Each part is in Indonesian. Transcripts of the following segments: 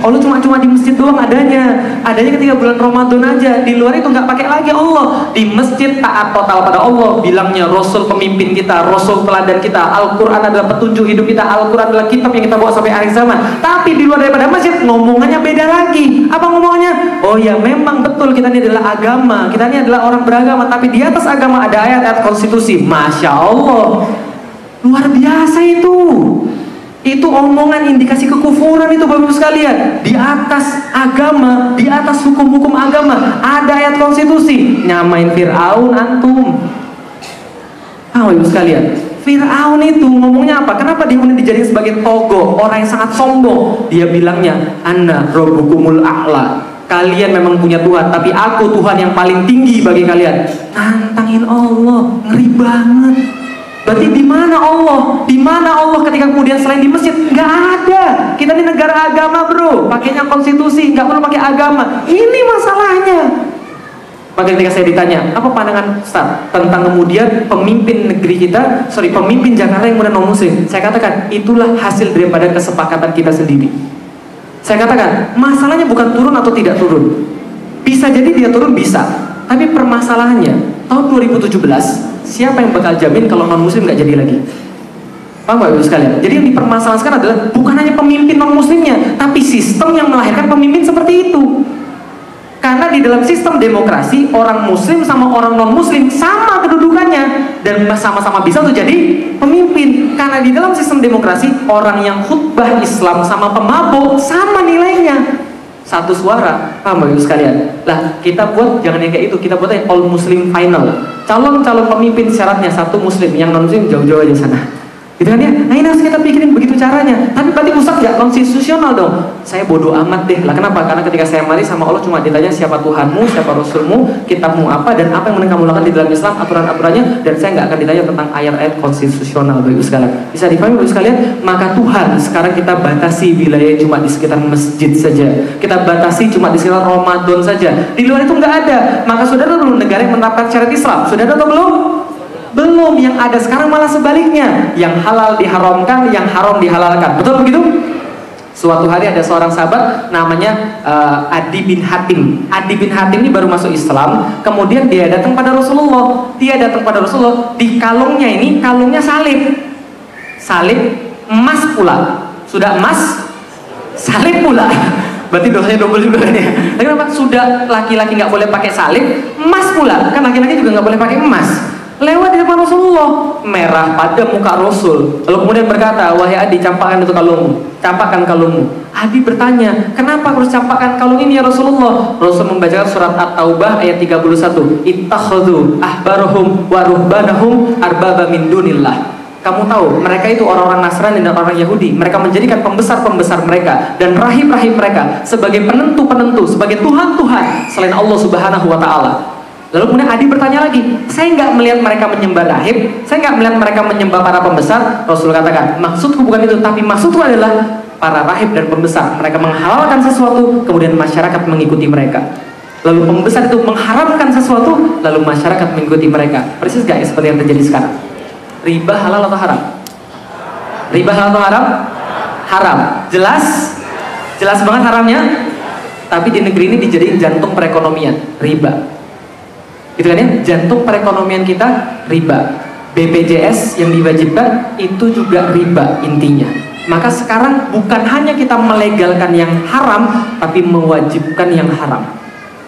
Allah cuma di masjid doang adanya ketika bulan Ramadan aja. Di luar itu nggak pakai lagi Allah. Di masjid taat total pada Allah. Bilangnya Rasul pemimpin kita, Rasul teladan kita, Al-Quran adalah petunjuk hidup kita, Al-Quran adalah kitab yang kita bawa sampai akhir zaman. Tapi di luar daripada masjid ngomongannya beda lagi. Apa ngomongnya? Oh ya memang betul, kita ini adalah agama, kita ini adalah orang beragama, tapi di atas agama ada ayat-ayat konstitusi. Masya Allah, luar biasa itu. Itu omongan indikasi kekufuran itu Bapak Ibu sekalian. Di atas agama, di atas hukum-hukum agama ada ayat konstitusi. Nyamain Fir'aun antum. Bapak Ibu sekalian, Fir'aun itu ngomongnya apa? Kenapa dia kemudian dijadikan sebagai togo, orang yang sangat sombong? Dia bilangnya, Anna rabbukumul a'la. Kalian memang punya Tuhan, tapi aku Tuhan yang paling tinggi bagi kalian. Nantangin Allah, ngeri banget. Berarti di mana Allah? Di mana Allah ketika kemudian selain di masjid? Nggak ada. Kita di negara agama bro, pakainya konstitusi, nggak perlu pakai agama. Ini masalahnya. Maka ketika saya ditanya, apa pandangan Ustaz tentang kemudian pemimpin negeri kita, pemimpin Jakarta yang kemudian non muslim? Saya katakan, itulah hasil daripada kesepakatan kita sendiri. Saya katakan, masalahnya bukan turun atau tidak turun. Bisa jadi dia turun, bisa. Tapi permasalahannya, tahun 2017 siapa yang bakal jamin kalau non muslim nggak jadi lagi? Paham Bapak Ibu sekalian? Jadi yang dipermasalahkan sekarang adalah bukan hanya pemimpin non muslimnya, tapi sistem yang melahirkan pemimpin seperti itu. Karena di dalam sistem demokrasi, orang muslim sama orang non muslim sama kedudukannya dan sama-sama bisa untuk jadi pemimpin. Karena di dalam sistem demokrasi, orang yang khutbah Islam sama pemabuk sama nilainya. Satu suara, paham Bapak Ibu sekalian? Lah kita buat jangan yang kayak itu, kita buat all muslim final. Calon-calon pemimpin syaratnya satu muslim, yang non muslim jauh-jauh aja sana. Gitu kan ya? Nah ini harus kita pikirin begitu caranya. Tapi berarti Ustaz nggak konstitusional dong? Saya bodoh amat deh. Lah kenapa? Karena ketika saya mari sama Allah cuma ditanya siapa Tuhanmu, siapa Rasulmu, kitabmu apa, dan apa yang kamu lakukan di dalam Islam, aturan-aturannya. Dan saya nggak akan ditanya tentang ayat-ayat konstitusional Bapak Ibu sekalian. Bisa dipahami Bapak Ibu sekalian? Maka Tuhan sekarang kita batasi wilayah cuma di sekitar masjid saja. Kita batasi cuma di sekitar Ramadan saja. Di luar itu nggak ada. Maka saudara dulu negara yang menerapkan syariat Islam. Sudah ada atau belum? Belum. Yang ada sekarang malah sebaliknya, yang halal diharamkan, yang haram dihalalkan. Betul begitu? Suatu hari ada seorang sahabat namanya Adi bin Hatim. Adi bin Hatim ini baru masuk Islam. Kemudian dia datang pada Rasulullah. Di kalungnya ini, kalungnya salib emas pula. Sudah emas, salib pula. Berarti dosanya double juga ya. Tapi kenapa? Sudah laki-laki nggak boleh pakai salib, emas pula. Kan laki-laki juga nggak boleh pakai emas. Lewat di depan Rasulullah, merah pada muka Rasul. Lalu kemudian berkata, wahai Adi, campakkan itu kalungmu, campakkan kalungmu. Adi bertanya, kenapa harus campakkan kalung ini ya Rasulullah? Rasul membacakan surat At-Taubah ayat 31. Ittakhadhu ahbarahum wa ruhbanahum arbaba min dunillah. Kamu tahu, mereka itu orang-orang Nasrani dan orang Yahudi. Mereka menjadikan pembesar-pembesar mereka dan rahib-rahib mereka sebagai penentu-penentu, sebagai Tuhan-Tuhan selain Allah Subhanahu wa Ta'ala. Lalu kemudian Adi bertanya lagi, saya nggak melihat mereka menyembah rahib, saya nggak melihat mereka menyembah para pembesar. Rasul katakan, maksudku bukan itu, tapi maksudku adalah para rahib dan pembesar. Mereka menghalalkan sesuatu, kemudian masyarakat mengikuti mereka. Lalu pembesar itu mengharamkan sesuatu, lalu masyarakat mengikuti mereka. Persis nggak ya seperti yang terjadi sekarang? Riba halal atau haram? Riba halal atau haram? Haram. Jelas? Jelas banget haramnya. Tapi di negeri ini dijadiin jantung perekonomian, riba. Gitu kan ya, jantung perekonomian kita riba. BPJS yang diwajibkan itu juga riba intinya. Maka sekarang bukan hanya kita melegalkan yang haram, tapi mewajibkan yang haram.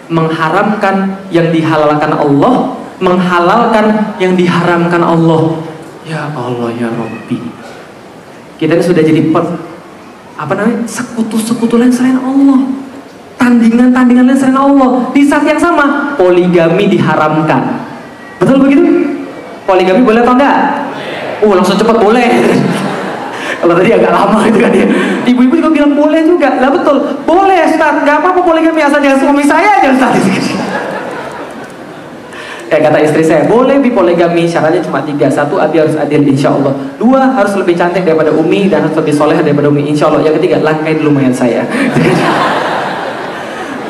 Mengharamkan yang dihalalkan Allah, menghalalkan yang diharamkan Allah. Ya Allah ya Rabbi. Kita ini sudah jadi sekutu-sekutu lain selain Allah. Tandingan-tandingan lain selain Allah. Di saat yang sama, poligami diharamkan. Betul begitu? Poligami boleh atau enggak? Langsung cepat boleh. Kalau tadi agak lama gitu kan ya. Ibu-ibu juga bilang boleh juga. Lah betul, boleh Ustaz. Gak apa-apa poligami asal jangan suami saya aja Ustaz. Kayak kata istri saya, boleh poligami, syaratnya cuma 3. 1, Abi harus adil insya Allah. 2, harus lebih cantik daripada Umi dan harus lebih soleh daripada Umi insya Allah. Yang 3, langkain lumayan saya.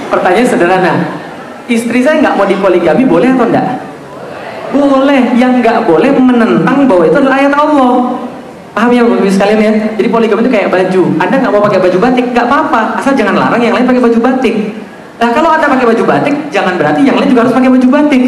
Pertanyaan sederhana, istri saya nggak mau dipoligami, boleh atau enggak? Boleh. Yang nggak boleh menentang bahwa itu adalah ayat Allah. Paham ya Bapak Ibu sekalian ya? Jadi poligami itu kayak baju. Anda nggak mau pakai baju batik, nggak apa-apa. Asal jangan larang yang lain pakai baju batik. Nah kalau Anda pakai baju batik, jangan berarti yang lain juga harus pakai baju batik.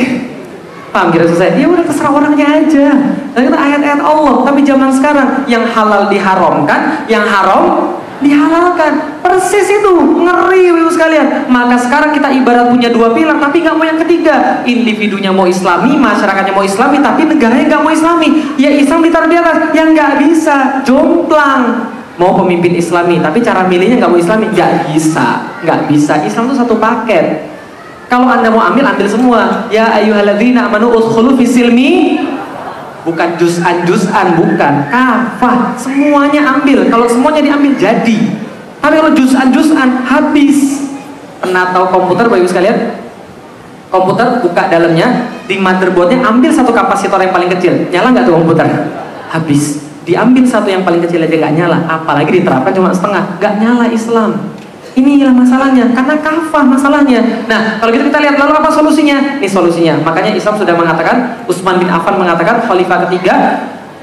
Paham kira saya? Ya udah terserah orangnya aja. Dan itu ayat-ayat Allah. Tapi zaman sekarang yang halal diharamkan, yang haram dihalalkan. Persis itu, ngeri Ibu sekalian. Maka sekarang kita ibarat punya dua pilar, tapi nggak mau yang ketiga. Individunya mau Islami, masyarakatnya mau Islami, tapi negaranya nggak mau Islami. Ya Islam ditaruh di atas, yang nggak bisa, jomplang. Mau pemimpin Islami, tapi cara milihnya nggak mau Islami, nggak bisa, nggak bisa. Islam itu satu paket. Kalau Anda mau ambil semua. Ya ayyuhalladzina amanu udkhulu fisilmi, bukan juz'an, bukan kafah, semuanya ambil. Kalau semuanya diambil jadi. Tapi kalau juz'an habis. Pernah tahu komputer Bapak Ibu sekalian? Komputer buka dalamnya, di motherboardnya ambil satu kapasitor yang paling kecil, nyala nggak tuh komputer? Habis. Diambil satu yang paling kecil aja nggak nyala, apalagi diterapkan cuma setengah, nggak nyala Islam. Inilah masalahnya, karena kafah masalahnya. Nah, kalau gitu kita lihat lalu apa solusinya? Ini solusinya. Makanya Islam sudah mengatakan, Utsman bin Affan mengatakan, khalifah ketiga,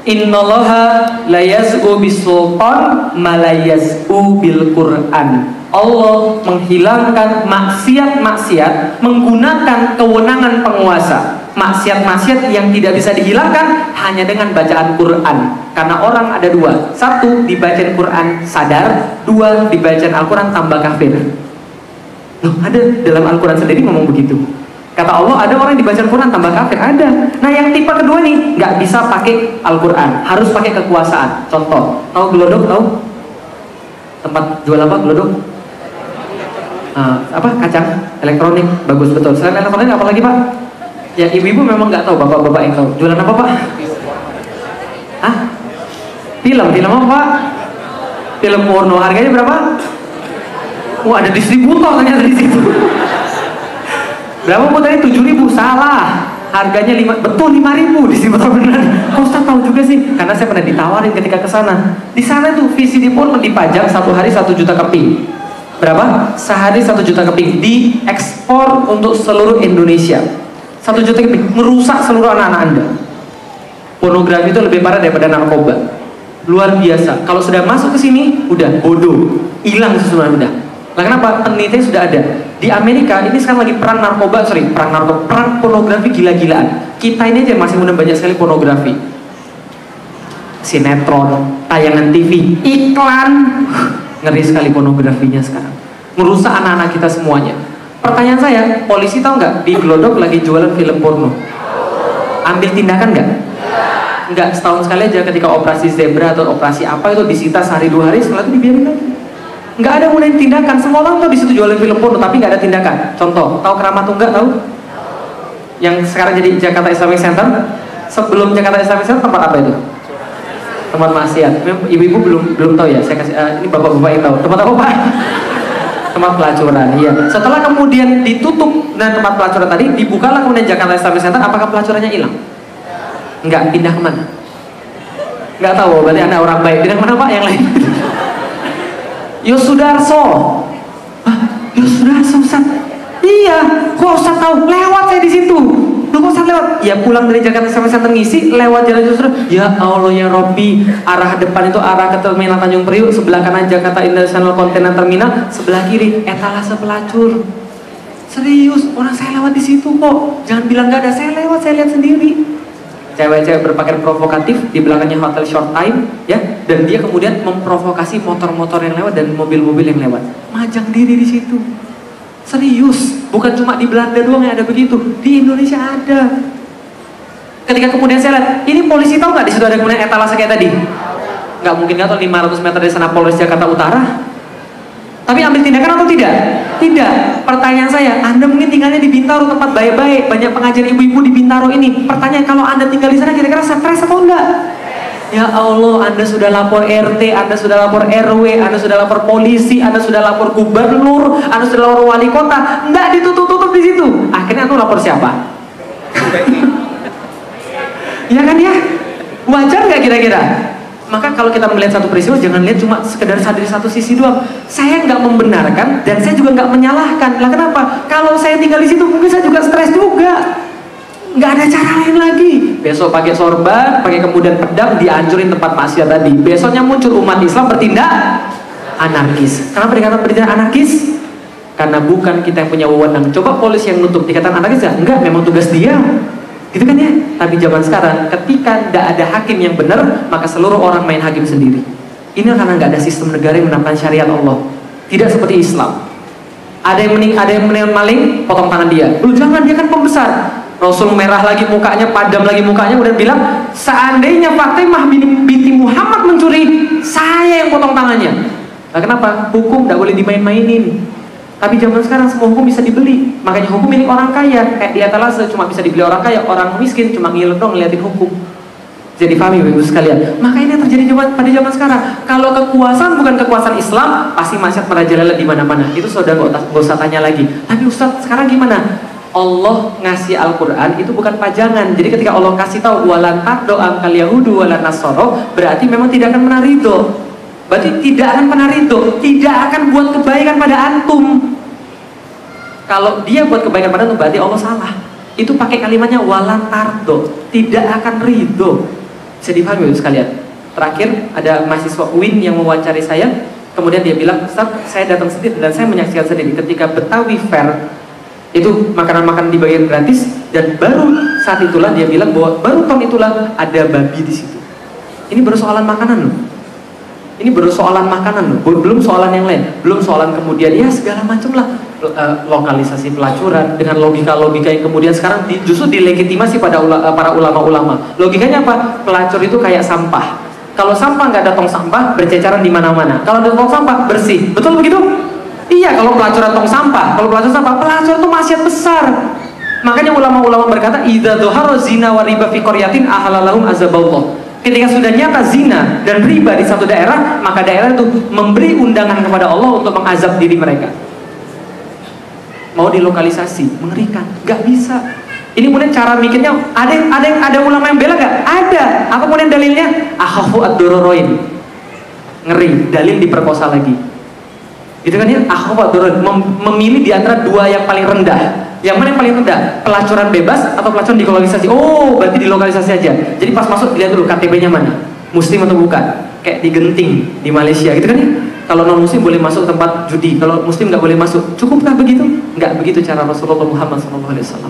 innallaha la yaz'u bisultan ma la yaz'u bil Qur'an. Allah menghilangkan maksiat-maksiat menggunakan kewenangan penguasa. Maksiat-maksiat yang tidak bisa dihilangkan hanya dengan bacaan Quran. Karena orang ada dua, satu dibacaan Quran sadar, dua dibacaan Al-Quran tambah kafir. Loh, ada dalam Al-Quran sendiri ngomong begitu. Kata Allah ada orang yang dibacaan Quran tambah kafir, ada. Nah yang tipe kedua nih nggak bisa pakai Al-Quran, harus pakai kekuasaan. Contoh, tahu gelodok? Tahu tempat jual apa gelodok? Apa kacang elektronik, bagus betul. Selain elektronik apa lagi Pak? Ya ibu-ibu memang nggak tahu, bapak-bapak yang tahu. Jualan apa Pak? Hah? Film apa Pak? Film porno. Harganya berapa? Wah ada distributor ternyata di situ. Berapa Bu tadi? 7.000. Salah. Harganya 5, betul 5.000 distributor benar. Kok Ustaz tahu juga sih? Karena saya pernah ditawarin ketika ke sana. Di sana tuh VCD porno dipajang satu hari 1 juta keping. Berapa? Sehari 1 juta keping. Diekspor untuk seluruh Indonesia. 1 juta keping, merusak seluruh anak-anak Anda. Pornografi itu lebih parah daripada narkoba. Luar biasa. Kalau sudah masuk ke sini, udah bodoh, hilang sesuatu udah. Lah kenapa? Penelitian sudah ada. Di Amerika ini sekarang lagi perang pornografi gila-gilaan. Kita ini aja masih mudah banyak sekali pornografi. Sinetron, tayangan TV, iklan, ngeri sekali pornografinya sekarang. Merusak anak-anak kita semuanya. Pertanyaan saya, polisi tahu nggak di Glodok lagi jualan film porno? Ambil tindakan nggak? Nggak, setahun sekali aja ketika operasi zebra atau operasi apa itu disita sehari 2 hari, setelah itu dibiarin lagi. Nggak ada mulai tindakan. Semua orang tahu di situ jualan film porno, tapi nggak ada tindakan. Contoh, tahu Keramat Tunggak tahu? Yang sekarang jadi Jakarta Islamic Center. Sebelum Jakarta Islamic Center tempat apa itu? Tempat maksiat. Ibu-ibu belum tahu ya. Saya kasih ini bapak-bapak yang tahu. Tempat apa Pak? Tempat pelacuran. Iya. Setelah kemudian ditutup dan tempat pelacuran tadi dibukalah kemudian Jakarta Islamic Center, apakah pelacurannya hilang? Enggak, pindah kemana? Enggak tahu. Berarti Anda orang baik. Pindah kemana Pak? Yang lain? Yosudarso. Yosudarso Ustaz. Iya, kok Ustaz tahu? Lewat saya di situ. Lu kok Ustaz lewat? Ya pulang dari Jakarta Islamic Center ngisi, lewat jalan Yosudarso. Ya Allah ya Robbi, arah depan itu arah ke Terminal Tanjung Priuk, sebelah kanan Jakarta International Container Terminal, sebelah kiri etalase pelacur. Serius, orang saya lewat di situ kok. Jangan bilang nggak ada, saya lewat, saya lihat sendiri. Cewek-cewek berpakaian provokatif, di belakangnya hotel Short Time, ya, dan dia kemudian memprovokasi motor-motor yang lewat dan mobil-mobil yang lewat. Majang diri di situ. Serius, bukan cuma di Belanda doang yang ada begitu, di Indonesia ada. Ketika kemudian saya lihat, ini polisi tahu nggak di situ ada kemudian etalase kayak tadi? Nggak mungkin nggak tahu 500 meter dari sana Polres Jakarta Utara. Tapi ambil tindakan atau tidak? Tidak. Pertanyaan saya, Anda mungkin tinggalnya di Bintaro, tempat baik-baik, banyak pengajian ibu-ibu di Bintaro ini. Pertanyaan, kalau Anda tinggal di sana kira-kira stres atau enggak? Ya Allah, Anda sudah lapor RT, Anda sudah lapor RW, Anda sudah lapor polisi, Anda sudah lapor gubernur, Anda sudah lapor wali kota, enggak ditutup-tutup di situ. Akhirnya Anda lapor siapa? Ya kan ya? Wajar nggak kira-kira? Maka kalau kita melihat satu peristiwa, jangan lihat cuma sekedar dari satu sisi doang. Saya nggak membenarkan dan saya juga nggak menyalahkan. Lah kenapa? Kalau saya tinggal di situ mungkin saya juga stres juga. nggak ada cara lain lagi. Besok pakai sorban, pakai kemudian pedang, dihancurin tempat maksiat tadi. Besoknya muncul umat Islam bertindak anarkis. Kenapa dikatakan bertindak anarkis? Karena bukan kita yang punya wewenang. Coba polisi yang nutup dikatakan anarkis ya? Enggak, memang tugas dia. Gitu kan ya? Tapi zaman sekarang, ketika tidak ada hakim yang benar, maka seluruh orang main hakim sendiri. Ini karena nggak ada sistem negara yang menerapkan syariat Allah. Tidak seperti Islam. Ada yang maling, potong tangan dia. Lu jangan, dia kan pembesar. Rasul merah lagi mukanya, padam lagi mukanya, udah bilang, seandainya Fatimah binti Muhammad mencuri, saya yang potong tangannya. Nah, kenapa? Hukum tidak boleh dimain-mainin. Tapi zaman sekarang semua hukum bisa dibeli. Makanya hukum milik orang kaya. Kayak di etalase cuma bisa dibeli orang kaya, orang miskin cuma ngiler dong ngeliatin hukum. Jadi pahami ibu sekalian. Maka ini yang terjadi pada zaman sekarang. Kalau kekuasaan bukan kekuasaan Islam, pasti maksiat merajalela di mana-mana. Itu sudah nggak usah tanya lagi. Tapi Ustaz, sekarang gimana? Allah ngasih Al-Quran itu bukan pajangan. Jadi ketika Allah kasih tahu walan taqdo angkal yahudu walan nasoro, berarti memang tidak akan pernah ridho. Berarti tidak akan pernah ridho, tidak akan buat kebaikan pada antum. Kalau dia buat kebaikan pada antum, berarti Allah salah. Itu pakai kalimatnya walan tardo, tidak akan ridho. Bisa dipahami sekalian. Terakhir ada mahasiswa UIN yang mewawancari saya, kemudian dia bilang, Ustaz, saya datang sendiri dan saya menyaksikan sendiri ketika Betawi Fair itu makanan-makanan dibagikan gratis, dan baru saat itulah dia bilang bahwa baru tahun itulah ada babi di situ. Ini baru soalan makanan loh. Ini baru soalan makanan loh, belum soalan yang lain, belum soalan kemudian ya segala macam lah, lokalisasi pelacuran dengan logika-logika yang kemudian sekarang justru dilegitimasi pada para ulama-ulama. Logikanya apa? Pelacur itu kayak sampah. Kalau sampah nggak ada tong sampah, berceceran di mana-mana. Kalau ada tong sampah, bersih. Betul begitu? Iya, kalau pelacuran tong sampah, kalau pelacur sampah, pelacur itu maksiat besar. Makanya ulama-ulama berkata, idza dhahara zina wa riba fi qaryatin ahalalahum azaballah. Ketika sudah nyata zina dan riba di satu daerah, maka daerah itu memberi undangan kepada Allah untuk mengazab diri mereka. Mau dilokalisasi, mengerikan, nggak bisa. Ini kemudian cara mikirnya, ada ulama yang bela nggak? Ada. Apa kemudian dalilnya? Akhafu ad-durarain. Ngeri, dalil diperkosa lagi. Gitu kan ya? Akhafu ad-durarain, memilih di antara dua yang paling rendah. Yang mana yang paling rendah? Pelacuran bebas atau pelacuran dilokalisasi? Oh, berarti dilokalisasi aja. Jadi pas masuk dilihat dulu KTP-nya mana, Muslim atau bukan? Kayak di Genting di Malaysia, gitu kan ya? Kalau non Muslim boleh masuk tempat judi, kalau Muslim nggak boleh masuk. Cukupkah begitu? Nggak begitu cara Rasulullah Muhammad SAW.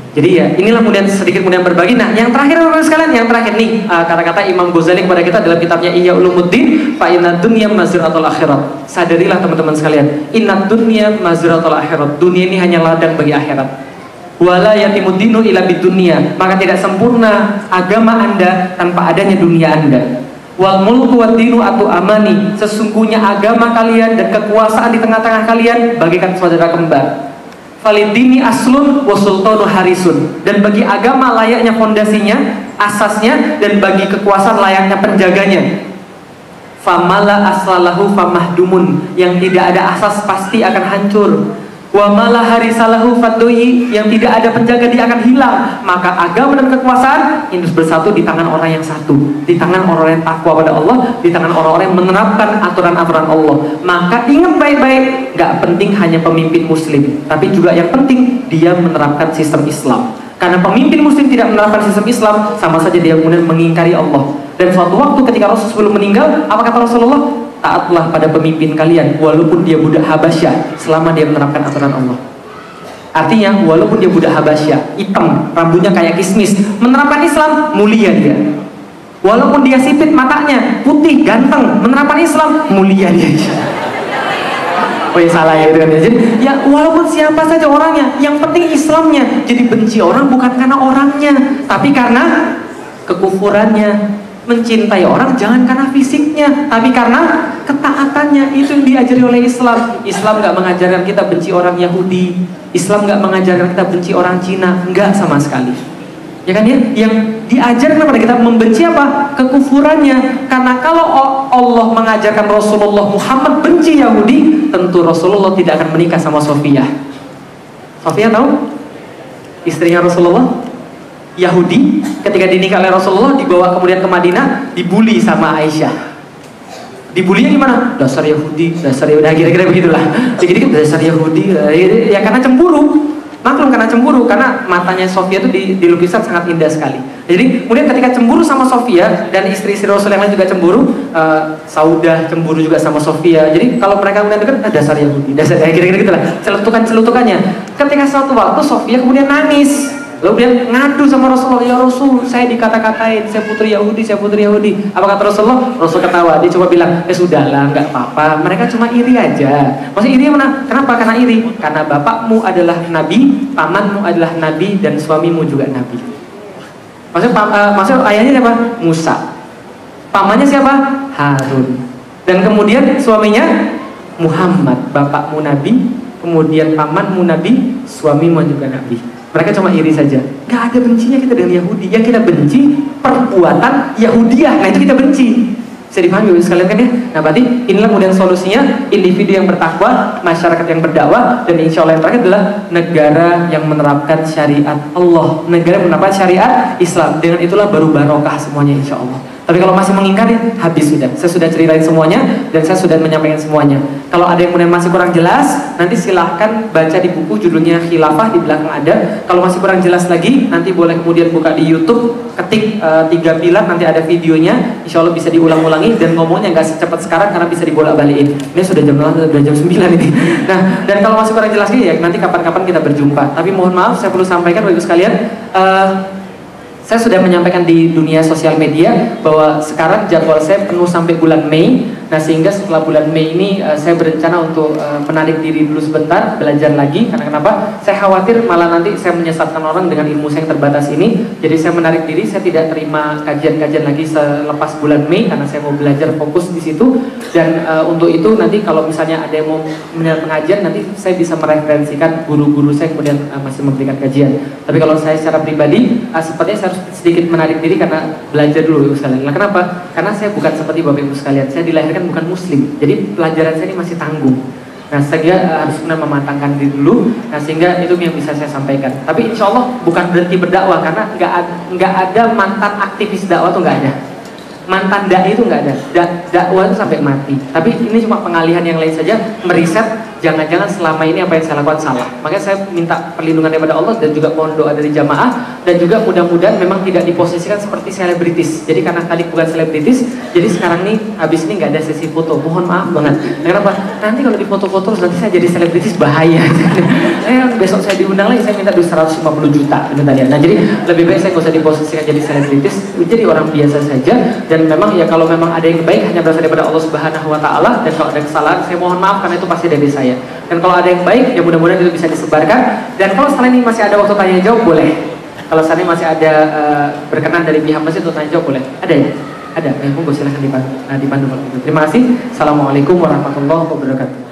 Jadi ya, inilah kemudian sedikit kemudian berbagi. Nah, yang terakhir teman-teman sekalian, yang terakhir nih kata-kata Imam Ghazali kepada kita dalam kitabnya Ihya Ulumuddin, fa inna dunya mazratul akhirat. Sadarilah teman-teman sekalian, inna dunya mazratul akhirat. Dunia ini hanya ladang bagi akhirat. Wala yatimuddinu illa bidunya. Maka tidak sempurna agama Anda tanpa adanya dunia Anda. Wal mulku wad dinu atu amani. Sesungguhnya agama kalian dan kekuasaan di tengah-tengah kalian bagaikan saudara kembar. Falidini aslun wa sultanu harisun. Dan bagi agama layaknya fondasinya, asasnya, dan bagi kekuasaan layaknya penjaganya. Famala aslalahu famahdumun. Yang tidak ada asas pasti akan hancur. Wa mala harisalahu fadoi. Yang tidak ada penjaga dia akan hilang. Maka agama dan kekuasaan ini bersatu di tangan orang yang satu, di tangan orang yang takwa pada Allah, di tangan orang-orang yang menerapkan aturan-aturan Allah. Maka ingat baik-baik, gak penting hanya pemimpin muslim, tapi juga yang penting dia menerapkan sistem Islam. Karena pemimpin muslim tidak menerapkan sistem Islam, sama saja dia kemudian mengingkari Allah. Dan suatu waktu ketika Rasul sebelum meninggal, apa kata Rasulullah? Taatlah pada pemimpin kalian walaupun dia budak Habasyah, selama dia menerapkan aturan Allah. Artinya walaupun dia budak Habasyah, hitam, rambutnya kayak kismis, menerapkan Islam, mulia dia. Walaupun dia sipit matanya, putih, ganteng, menerapkan Islam, mulia dia. Oh ya salah ya, gitu kan. Jadi, ya walaupun siapa saja orangnya, yang penting Islamnya. Jadi benci orang bukan karena orangnya, tapi karena kekufurannya. Mencintai orang jangan karena fisiknya, tapi karena ketaatannya. Itu yang diajari oleh Islam. Islam nggak mengajarkan kita benci orang Yahudi. Islam nggak mengajarkan kita benci orang Cina, nggak sama sekali. Ya kan ya? Yang diajarkan kepada kita membenci apa? Kekufurannya. Karena kalau Allah mengajarkan Rasulullah Muhammad benci Yahudi, tentu Rasulullah tidak akan menikah sama Sofiyah. Sofiyah tahu? Istrinya Rasulullah. Yahudi ketika dinikah oleh Rasulullah, dibawa kemudian ke Madinah, dibully sama Aisyah. Dibulinya gimana? Dasar Yahudi, dasar Yahudi, kira-kira begitulah. Jadi dasar Yahudi, ya karena cemburu. maklum karena cemburu, karena matanya Sofia itu di lukisan sangat indah sekali. Jadi kemudian ketika cemburu sama Sofia dan istri-istri Rasul yang lain juga cemburu, Saudah cemburu juga sama Sofia. Jadi kalau mereka kemudian dekat, dasar Yahudi, dasar kira-kira gitulah, celutukannya. Ketika suatu waktu Sofia kemudian nangis. Lalu dia ngadu sama Rasulullah, ya Rasul, saya dikata-katain, saya putri Yahudi. Apa kata Rasulullah? Rasul ketawa, dia coba bilang, sudahlah, nggak apa-apa, mereka cuma iri aja. Maksudnya iri mana? Kenapa? Karena iri. Karena bapakmu adalah nabi, pamanmu adalah nabi, dan suamimu juga nabi. Maksud ayahnya siapa? Musa. Pamannya siapa? Harun. Dan kemudian suaminya Muhammad, bapakmu nabi, kemudian pamanmu nabi, suamimu juga nabi. Mereka cuma iri saja. Gak ada bencinya kita dengan Yahudi. Yang kita benci perbuatan Yahudiah. Nah itu kita benci. Bisa dipahami sekalian kan ya? Nah berarti inilah kemudian solusinya, individu yang bertakwa, masyarakat yang berdakwah, dan insya Allah yang terakhir adalah negara yang menerapkan syariat Allah, negara yang menerapkan syariat Islam. Dengan itulah baru barokah semuanya insya Allah. Tapi kalau masih mengingkari, habis sudah. Saya sudah ceritain semuanya dan saya sudah menyampaikan semuanya. Kalau ada yang kemudian masih kurang jelas, nanti silahkan baca di buku judulnya Khilafah, di belakang ada. Kalau masih kurang jelas lagi, nanti boleh kemudian buka di YouTube, ketik 3 pilar, nanti ada videonya. Insya Allah bisa diulang-ulangi dan ngomongnya nggak secepat sekarang karena bisa dibolak-balikin. Ini sudah jam 9 ini. Nah, dan kalau masih kurang jelas lagi ya nanti kapan-kapan kita berjumpa. Tapi mohon maaf, saya perlu sampaikan Bapak Ibu sekalian. Saya sudah menyampaikan di dunia sosial media bahwa sekarang jadwal saya penuh sampai bulan Mei. Nah sehingga setelah bulan Mei ini saya berencana untuk menarik diri dulu sebentar, belajar lagi. Karena kenapa? Saya khawatir malah nanti saya menyesatkan orang dengan ilmu saya yang terbatas ini. Jadi saya menarik diri, saya tidak terima kajian-kajian lagi selepas bulan Mei karena saya mau belajar fokus di situ. Dan untuk itu nanti kalau misalnya ada yang mau mendengar pengajian, nanti saya bisa mereferensikan guru-guru saya kemudian masih memberikan kajian. Tapi kalau saya secara pribadi, sepertinya saya harus sedikit menarik diri karena belajar dulu Ibu sekalian. Nah, kenapa? Karena saya bukan seperti Bapak Ibu sekalian. Saya dilahirkan bukan muslim. Jadi pelajaran saya ini masih tanggung. Nah, saya harus benar mematangkan diri dulu. Nah, sehingga itu yang bisa saya sampaikan. Tapi insya Allah bukan berhenti berdakwah karena nggak ada mantan aktivis dakwah tuh nggak ada. Mantan dai itu nggak ada. Dakwah itu sampai mati. Tapi ini cuma pengalihan yang lain saja. Meriset jangan-jangan selama ini apa yang saya lakukan salah. Makanya saya minta perlindungan daripada Allah dan juga mohon doa dari jamaah. Dan juga mudah-mudahan memang tidak diposisikan seperti selebritis. Jadi karena tadi bukan selebritis, jadi sekarang nih habis ini nggak ada sesi foto. Mohon maaf banget. Kenapa? Nanti kalau difoto-foto nanti saya jadi selebritis bahaya. Besok saya diundang lagi, saya minta 150 juta. Nah jadi lebih baik saya nggak usah diposisikan jadi selebritis, jadi orang biasa saja. Dan memang ya kalau memang ada yang baik hanya berasal daripada Allah Subhanahu Wa Taala. Dan kalau ada kesalahan saya mohon maaf karena itu pasti dari saya. Dan kalau ada yang baik ya mudah-mudahan itu bisa disebarkan. Dan kalau setelah ini masih ada waktu tanya jawab boleh. Kalau saat ini masih ada berkenan dari pihak masjid untuk tanya jawab boleh. Ada ya? Ada. Monggo silahkan dipandu. Terima kasih. Assalamualaikum warahmatullahi wabarakatuh.